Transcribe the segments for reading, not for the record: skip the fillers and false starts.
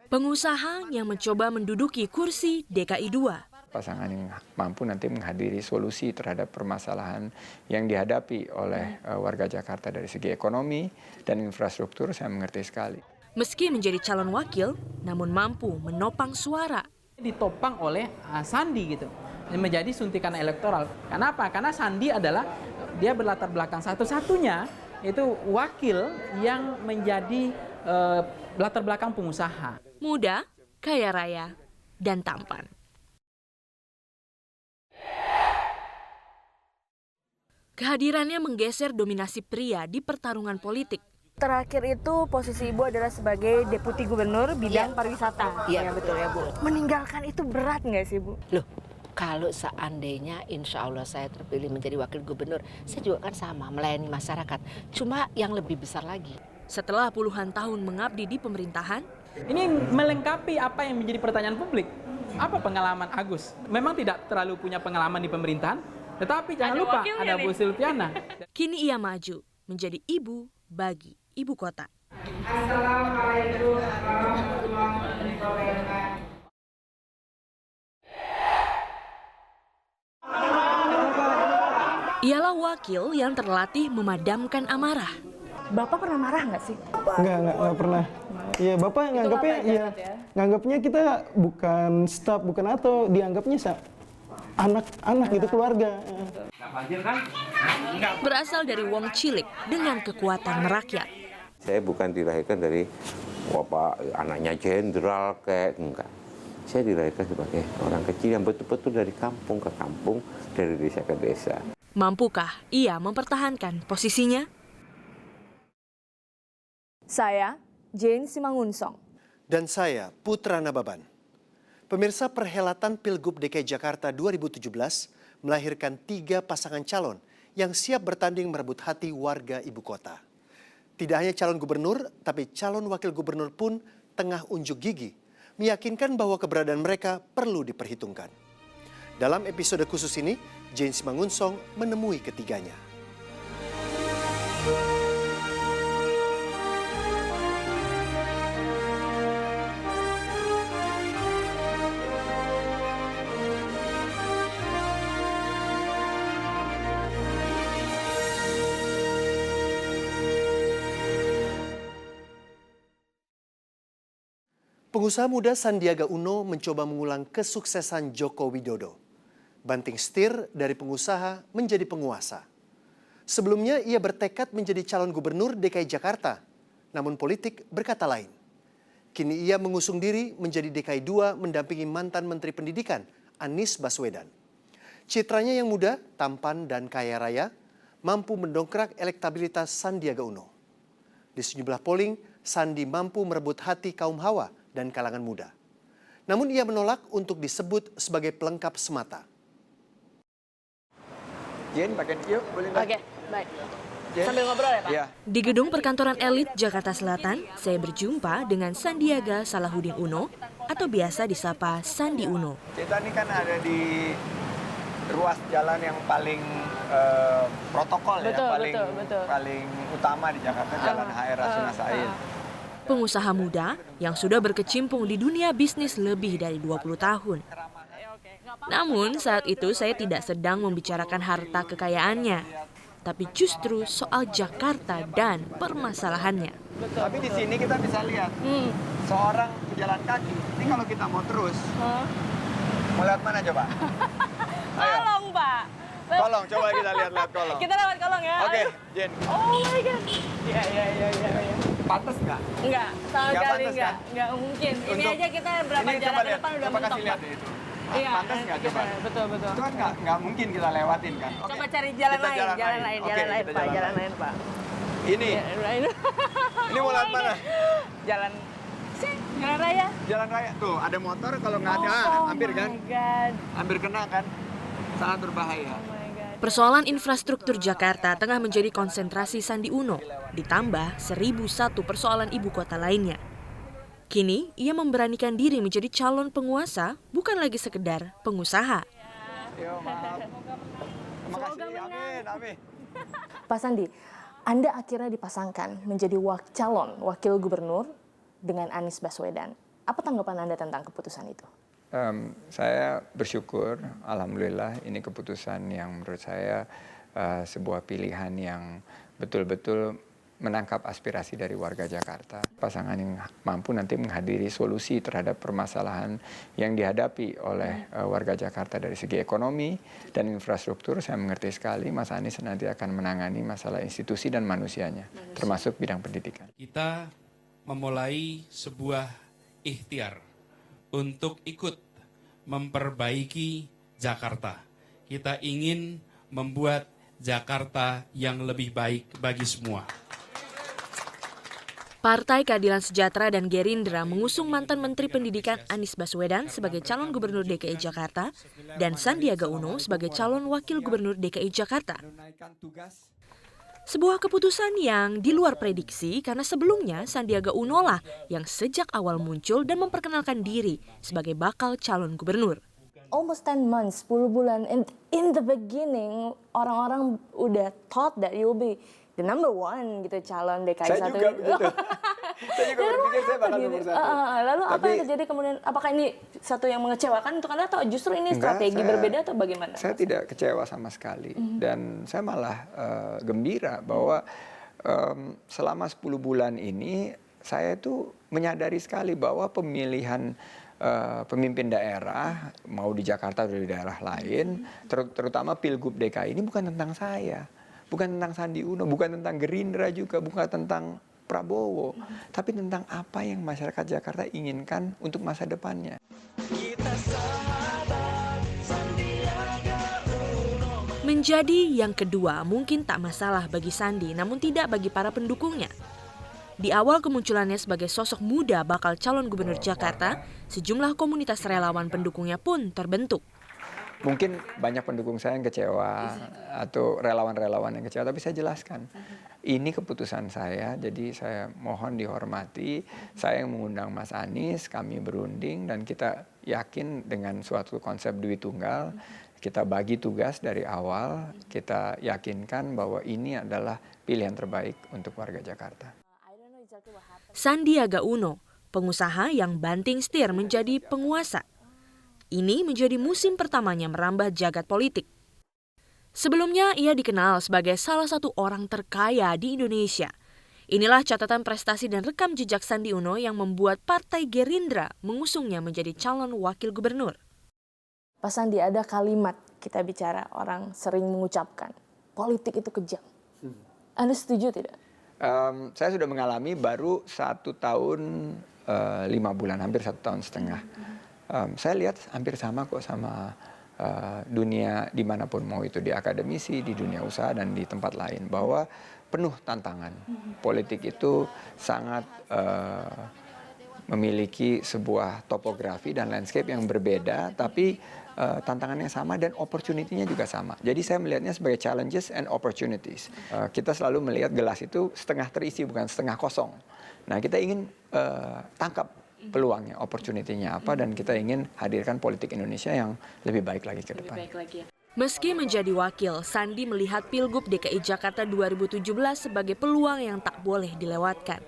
Pengusaha yang mencoba menduduki kursi DKI 2. Pasangan yang mampu nanti menghadiri solusi terhadap permasalahan yang dihadapi oleh warga Jakarta dari segi ekonomi dan infrastruktur, saya mengerti sekali. Meski menjadi calon wakil, namun mampu menopang suara. Ditopang oleh Sandi gitu, menjadi suntikan elektoral. Kenapa? Karena Sandi adalah, dia berlatar belakang satu-satunya itu wakil yang menjadi latar belakang pengusaha. Muda, kaya raya, dan tampan. Kehadirannya menggeser dominasi pria di pertarungan politik. Terakhir itu posisi Ibu adalah sebagai Deputi Gubernur Bidang Pariwisata. Iya betul ya Bu. Meninggalkan itu berat nggak sih Bu? Loh, kalau seandainya insya Allah saya terpilih menjadi wakil gubernur, saya juga kan sama melayani masyarakat. Cuma yang lebih besar lagi. Setelah puluhan tahun mengabdi di pemerintahan, Ini melengkapi apa yang menjadi pertanyaan publik. Apa pengalaman Agus? Memang tidak terlalu punya pengalaman di pemerintahan, tetapi jangan lupa ada Bu Silviana. kini ia maju menjadi ibu bagi ibu kota. Assalamualaikum warahmatullahi wabarakatuh. Ialah wakil yang terlatih memadamkan amarah. Bapak pernah marah nggak sih? Enggak pernah. Iya, Bapak nganggapnya nganggapnya kita bukan staf, bukan atau dianggapnya anak-anak gitu, keluarga. Berasal dari wong cilik dengan kekuatan merakyat. Saya bukan dilahirkan dari anaknya jenderal enggak. Saya dilahirkan sebagai orang kecil yang betul-betul dari kampung ke kampung, dari desa ke desa. Mampukah ia mempertahankan posisinya? Saya, Jane Simangunsong. Dan saya, Putra Nababan. Pemirsa, perhelatan Pilgub DKI Jakarta 2017 melahirkan 3 pasangan calon yang siap bertanding merebut hati warga ibu kota. Tidak hanya calon gubernur, tapi calon wakil gubernur pun tengah unjuk gigi, meyakinkan bahwa keberadaan mereka perlu diperhitungkan. Dalam episode khusus ini, Jane Simangunsong menemui ketiganya. Pengusaha muda Sandiaga Uno mencoba mengulang kesuksesan Joko Widodo. Banting setir dari pengusaha menjadi penguasa. Sebelumnya ia bertekad menjadi calon gubernur DKI Jakarta, namun politik berkata lain. Kini ia mengusung diri menjadi DKI 2 mendampingi mantan Menteri Pendidikan Anies Baswedan. Citranya yang muda, tampan dan kaya raya mampu mendongkrak elektabilitas Sandiaga Uno. Di sejumlah polling, Sandi mampu merebut hati kaum hawa dan kalangan muda. Namun ia menolak untuk disebut sebagai pelengkap semata. Jen, pakai yuk, boleh nggak? Oke, baik. Jen? Sambil ngobrol ya Pak? Ya. Di gedung perkantoran elit Jakarta Selatan, saya berjumpa dengan Sandiaga Salahuddin Uno atau biasa disapa Sandi Uno. Kita ini kan ada di ruas jalan yang paling protokol, paling utama di Jakarta, Jalan HR Rasuna Said. Pengusaha muda yang sudah berkecimpung di dunia bisnis lebih dari 20 tahun. Namun saat itu saya tidak sedang membicarakan harta kekayaannya, tapi justru soal Jakarta dan permasalahannya. Tapi di sini kita bisa lihat seorang pejalan kaki. Ini kalau kita mau terus, mau lihat mana coba? Ayo. Kolong Pak. Kolong, coba kita lihat kolong. Kita lewat kolong ya. Oke, Ayo. Jen. Oh my God. Iya. Pantes nggak? Enggak, sama Nggak sekali pantas, enggak. kan? Enggak mungkin. Ini Untuk- aja kita berapa Ini jalan coba ke lihat, depan udah coba mentok kasih lihat Pak. deh itu. Iya, Pantes nggak coba? Betul. Itu kan nggak mungkin kita lewatin kan? Oke. Coba cari jalan Kita lain, Oke, jalan lain kita Pak, jalan lain Pak. Ini, Ini ini mau lihat mana? Jalan sih, jalan raya. Jalan raya. Tuh, ada motor kalau nggak ada, hampir kan? Oh my God. Hampir kena kan? Sangat berbahaya. Oh my God. Persoalan infrastruktur Jakarta tengah menjadi konsentrasi Sandi Uno, ditambah 1001 persoalan ibu kota lainnya. Kini, ia memberanikan diri menjadi calon penguasa, bukan lagi sekedar pengusaha. Yo, maaf. Terima kasih. Amin. Pak Sandi, Anda akhirnya dipasangkan menjadi calon wakil gubernur dengan Anies Baswedan. Apa tanggapan Anda tentang keputusan itu? Saya bersyukur, alhamdulillah ini keputusan yang menurut saya sebuah pilihan yang betul-betul menangkap aspirasi dari warga Jakarta. Pasangan yang mampu nanti menghadiri solusi terhadap permasalahan yang dihadapi oleh warga Jakarta dari segi ekonomi dan infrastruktur. Saya mengerti sekali Mas Anies nanti akan menangani masalah institusi dan manusianya, termasuk bidang pendidikan. Kita memulai sebuah ikhtiar untuk ikut memperbaiki Jakarta. Kita ingin membuat Jakarta yang lebih baik bagi semua. Partai Keadilan Sejahtera dan Gerindra mengusung mantan Menteri Pendidikan Anies Baswedan sebagai calon Gubernur DKI Jakarta dan Sandiaga Uno sebagai calon Wakil Gubernur DKI Jakarta. Sebuah keputusan yang di luar prediksi karena sebelumnya Sandiaga Uno lah yang sejak awal muncul dan memperkenalkan diri sebagai bakal calon gubernur. Almost 10 months, 10 bulan, and in the beginning orang-orang udah thought that you'll be the number one gitu calon DKI Saya 1. juga begitu. Saya juga berpikir saya bakal nomor 1. Lalu apa yang terjadi kemudian? Apakah ini satu yang mengecewakan untuk Anda atau justru ini strategi berbeda atau bagaimana? Saya tidak kecewa sama sekali dan saya malah gembira bahwa selama 10 bulan ini saya itu menyadari sekali bahwa pemilihan pemimpin daerah mau di Jakarta atau di daerah lain, terutama Pilgub DKI ini bukan tentang saya. Bukan tentang Sandi Uno, bukan tentang Gerindra juga, bukan tentang Prabowo, tapi tentang apa yang masyarakat Jakarta inginkan untuk masa depannya. Menjadi yang kedua mungkin tak masalah bagi Sandi, namun tidak bagi para pendukungnya. Di awal kemunculannya sebagai sosok muda bakal calon gubernur Jakarta, sejumlah komunitas relawan pendukungnya pun terbentuk. Mungkin banyak pendukung saya yang kecewa atau relawan-relawan yang kecewa, tapi saya jelaskan. Ini keputusan saya, jadi saya mohon dihormati. Saya yang mengundang Mas Anies, kami berunding dan kita yakin dengan suatu konsep duit tunggal. Kita bagi tugas dari awal, kita yakinkan bahwa ini adalah pilihan terbaik untuk warga Jakarta. Sandiaga Uno, pengusaha yang banting setir menjadi penguasa. Ini menjadi musim pertamanya merambah jagat politik. Sebelumnya ia dikenal sebagai salah satu orang terkaya di Indonesia. Inilah catatan prestasi dan rekam jejak Sandi Uno yang membuat Partai Gerindra mengusungnya menjadi calon wakil gubernur. Pak Sandi, ada kalimat kita bicara orang sering mengucapkan, politik itu kejam. Anda setuju tidak? Saya sudah mengalami baru 1 tahun 5 bulan, hampir 1 tahun setengah. Saya lihat hampir sama kok sama dunia dimanapun, mau itu di akademisi, di dunia usaha dan di tempat lain, bahwa penuh tantangan. Politik itu sangat memiliki sebuah topografi dan landscape yang berbeda, tapi tantangannya sama dan opportunity-nya juga sama. Jadi saya melihatnya sebagai challenges and opportunities. Kita selalu melihat gelas itu setengah terisi bukan setengah kosong. Nah, kita ingin tangkap peluangnya, opportunity-nya apa, dan kita ingin hadirkan politik Indonesia yang lebih baik lagi ke depan. Meski menjadi wakil, Sandi melihat Pilgub DKI Jakarta 2017 sebagai peluang yang tak boleh dilewatkan.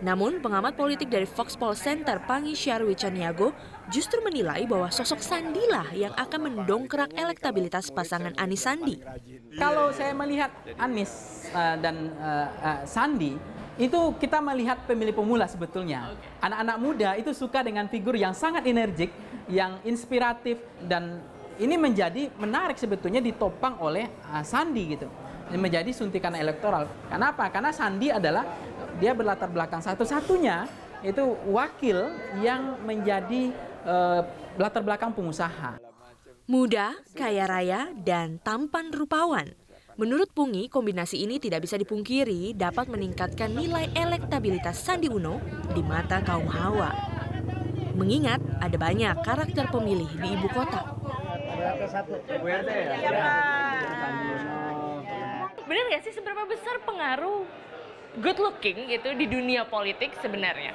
Namun, pengamat politik dari Foxpol Center, Pangi Syarwi Caniago, justru menilai bahwa sosok Sandi lah yang akan mendongkrak elektabilitas pasangan Anies Sandi. Kalau saya melihat Anies dan Sandi, itu kita melihat pemilih pemula sebetulnya. Anak-anak muda itu suka dengan figur yang sangat energik, yang inspiratif, dan ini menjadi menarik sebetulnya ditopang oleh Sandi gitu. Menjadi suntikan elektoral. Kenapa? Karena Sandi adalah, dia berlatar belakang satu-satunya itu wakil yang menjadi latar belakang pengusaha. Muda, kaya raya, dan tampan rupawan. Menurut Pungi, kombinasi ini tidak bisa dipungkiri dapat meningkatkan nilai elektabilitas Sandi Uno di mata kaum hawa. Mengingat ada banyak karakter pemilih di ibu kota. Benar nggak sih seberapa besar pengaruh good looking gitu di dunia politik sebenarnya?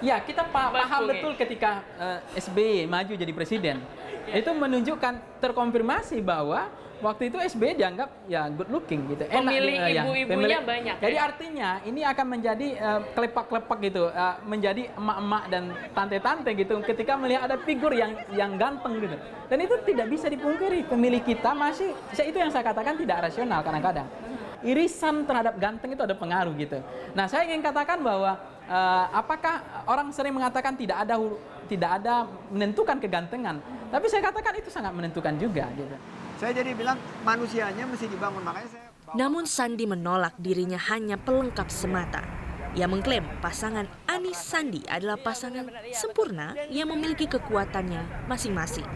Ya, kita paham betul ketika SBY maju jadi presiden. Itu menunjukkan, terkonfirmasi bahwa Waktu itu SBY dianggap ya good looking gitu. Pemilih ibu-ibunya banyak. Jadi artinya ini akan menjadi kelepak-kelepak gitu, menjadi emak-emak dan tante-tante gitu ketika melihat ada figur yang ganteng gitu. Dan itu tidak bisa dipungkiri, pemilih kita masih, itu yang saya katakan tidak rasional kadang-kadang. Irisan terhadap ganteng itu ada pengaruh gitu. Nah, saya ingin katakan bahwa apakah orang sering mengatakan tidak ada menentukan kegantengan, tapi saya katakan itu sangat menentukan juga gitu. Saya jadi bilang manusianya mesti dibangun, makanya saya... Namun Sandi menolak dirinya hanya pelengkap semata. Ia mengklaim pasangan Anies Sandi adalah pasangan sempurna yang memiliki kekuatannya masing-masing.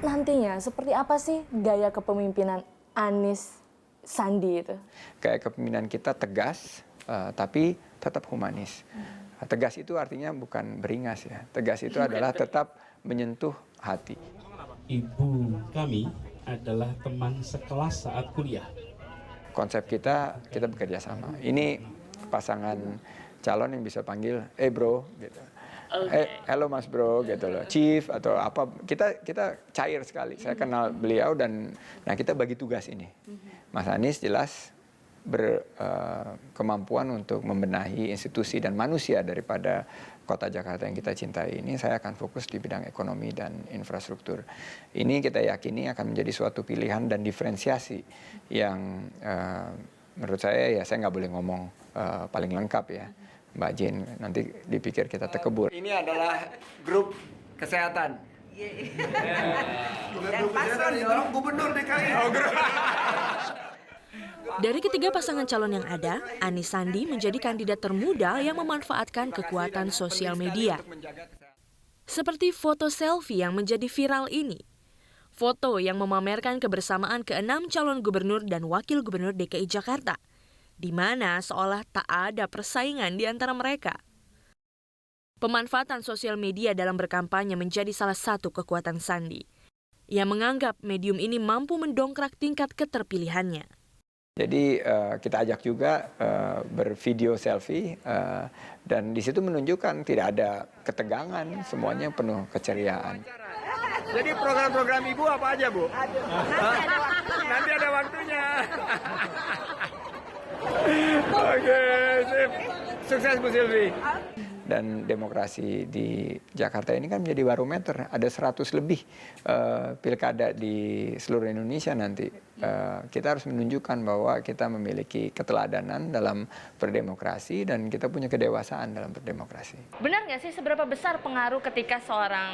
Nantinya seperti apa sih gaya kepemimpinan Anies Sandi itu? Gaya kepemimpinan kita tegas, tapi tetap humanis. Tegas itu artinya bukan beringas ya. Tegas itu adalah tetap menyentuh hati. Ibu kami adalah teman sekelas saat kuliah. Konsep kita bekerja sama. Ini pasangan calon yang bisa panggil, bro, gitu. Hello mas bro, gitu loh. Chief atau apa. Kita cair sekali. Saya kenal beliau dan kita bagi tugas ini. Mas Anies jelas berkemampuan untuk membenahi institusi dan manusia daripada kota Jakarta yang kita cintai ini. Saya akan fokus di bidang ekonomi dan infrastruktur. Ini kita yakini akan menjadi suatu pilihan dan diferensiasi yang menurut saya saya nggak boleh ngomong paling lengkap ya, Mbak Jane. Nanti dipikir kita terkebur. Ini adalah grup kesehatan. Gubernur DKI. Dari ketiga pasangan calon yang ada, Anies Sandi menjadi kandidat termuda yang memanfaatkan kekuatan sosial media. Seperti foto selfie yang menjadi viral ini. Foto yang memamerkan kebersamaan ke-6 calon gubernur dan wakil gubernur DKI Jakarta, di mana seolah tak ada persaingan di antara mereka. Pemanfaatan sosial media dalam berkampanye menjadi salah satu kekuatan Sandi. Ia menganggap medium ini mampu mendongkrak tingkat keterpilihannya. Jadi kita ajak juga bervideo selfie dan di situ menunjukkan tidak ada ketegangan, semuanya penuh keceriaan. Jadi program-program Ibu apa aja, Bu? Nanti ada waktunya. Oke, sip. Sukses Bu Silvi. Dan demokrasi di Jakarta ini kan menjadi barometer. Ada 100 lebih pilkada di seluruh Indonesia nanti. Kita harus menunjukkan bahwa kita memiliki keteladanan dalam berdemokrasi dan kita punya kedewasaan dalam berdemokrasi. Benar nggak sih seberapa besar pengaruh ketika seorang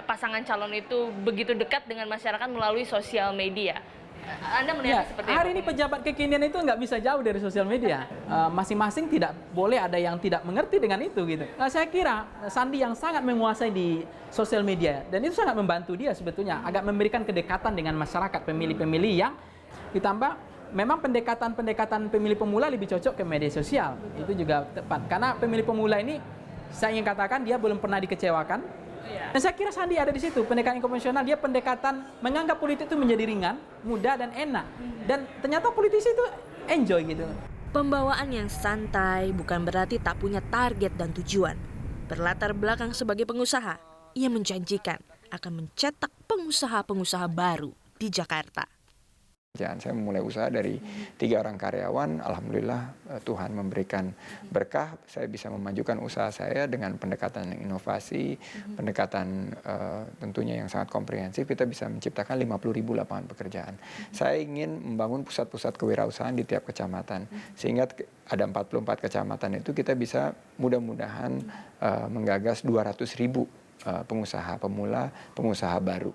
pasangan calon itu begitu dekat dengan masyarakat melalui sosial media? Anda melihat seperti hari ini pejabat kekinian itu nggak bisa jauh dari sosial media. Masing-masing tidak boleh ada yang tidak mengerti dengan itu gitu. Nah, saya kira Sandi yang sangat menguasai di sosial media dan itu sangat membantu dia sebetulnya agak memberikan kedekatan dengan masyarakat, pemilih-pemilih yang ditambah memang pendekatan pemilih pemula lebih cocok ke media sosial. Itu juga tepat karena pemilih pemula ini saya ingin katakan dia belum pernah dikecewakan. Dan saya kira Sandi ada di situ, pendekatan konvensional, dia pendekatan menganggap politik itu menjadi ringan, mudah dan enak. Dan ternyata politisi itu enjoy gitu. Pembawaan yang santai bukan berarti tak punya target dan tujuan. Berlatar belakang sebagai pengusaha, ia menjanjikan akan mencetak pengusaha-pengusaha baru di Jakarta. Saya memulai usaha dari 3 orang karyawan, alhamdulillah Tuhan memberikan berkah, saya bisa memajukan usaha saya dengan pendekatan yang inovasi, pendekatan tentunya yang sangat komprehensif, kita bisa menciptakan 50.000 lapangan pekerjaan. Saya ingin membangun pusat-pusat kewirausahaan di tiap kecamatan, sehingga ada 44 kecamatan itu kita bisa mudah-mudahan menggagas 200.000 pengusaha pemula, pengusaha baru.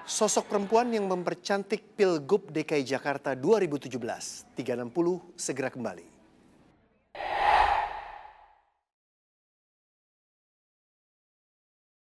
Sosok perempuan yang mempercantik Pilgub DKI Jakarta 2017, 360 segera kembali.